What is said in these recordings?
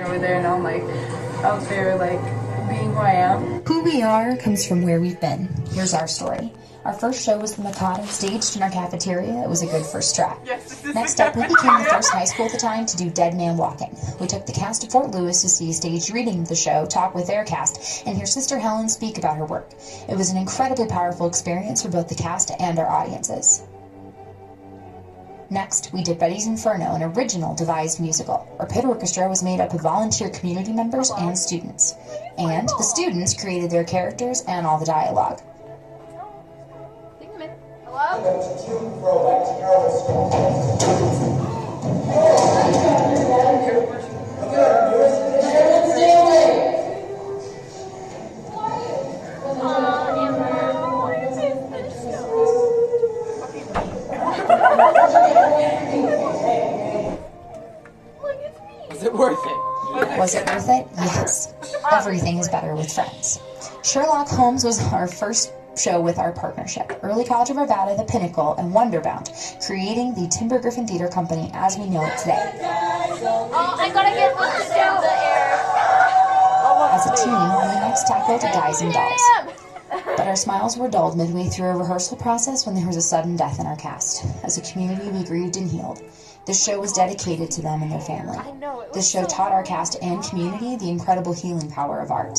over there, and I'm like out there like being who I am. Who we are comes from where we've been. Here's our story. Our first show was The Mikado, staged in our cafeteria. It was a good first try. Next up, we became the first high school at the time to do Dead Man Walking. We took the cast to Fort Lewis to see a staged reading of the show, talk with their cast, and hear Sister Helen speak about her work. It was an incredibly powerful experience for both the cast and our audiences. Next, we did Betty's Inferno, an original devised musical. Our pit orchestra was made up of volunteer community members and students. And the students created their characters and all the dialogue. Was it worth it? Was it worth it? Yes. Everything is better with friends. Sherlock Holmes was our first show with our partnership. Early College of Arvada, The Pinnacle, and Wonderbound, creating the Timbergriffen Theater Company as we know it today. Oh, I gotta get this down the air. As a team, we next tackled Guys and Dolls. But our smiles were dulled midway through a rehearsal process when there was a sudden death in our cast. As a community, we grieved and healed. This show was dedicated to them and their family. This show taught our cast and community the incredible healing power of art.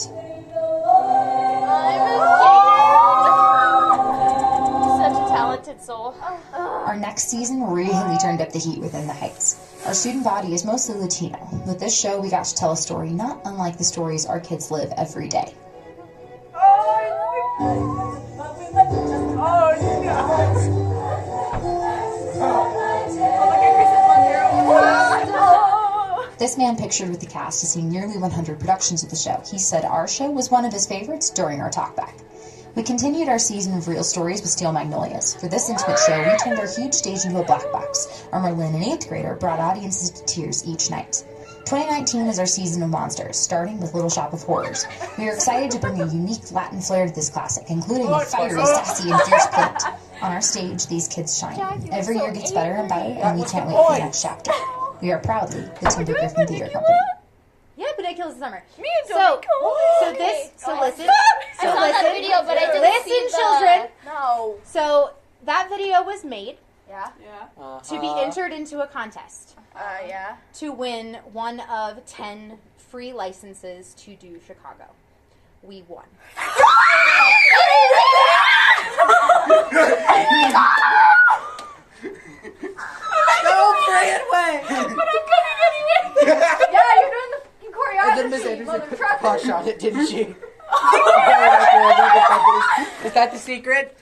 Talented soul. Our next season really turned up the heat within the Heights. Our student body is mostly Latino. With this show, we got to tell a story not unlike the stories our kids live every day. This man pictured with the cast has seen nearly 100 productions of the show. He said our show was one of his favorites during our talkback. We continued our season of real stories with Steel Magnolias. For this intimate show, we turned our huge stage into a black box. Our Merlin, an 8th grader, brought audiences to tears each night. 2019 is our season of monsters, starting with Little Shop of Horrors. We are excited to bring a unique Latin flair to this classic, including a fiery, sassy, and fierce plot. On our stage, these kids shine. Every year gets better and better, and we can't wait for the next chapter. We are proudly the Timbergriffen Theater Company. Yeah, but I killed the summer. Me and Joey. Listen. I saw that video, but I didn't see the... Children. No. So that video was made. Yeah. To be entered into a contest. Yeah. To win one of 10 free licenses to do Chicago. We won. Go pray it away. But I'm coming anyway. Yeah, you're doing the fucking choreography. And then Miss Anderson motherfucker. posh on it, didn't she? Is that the secret?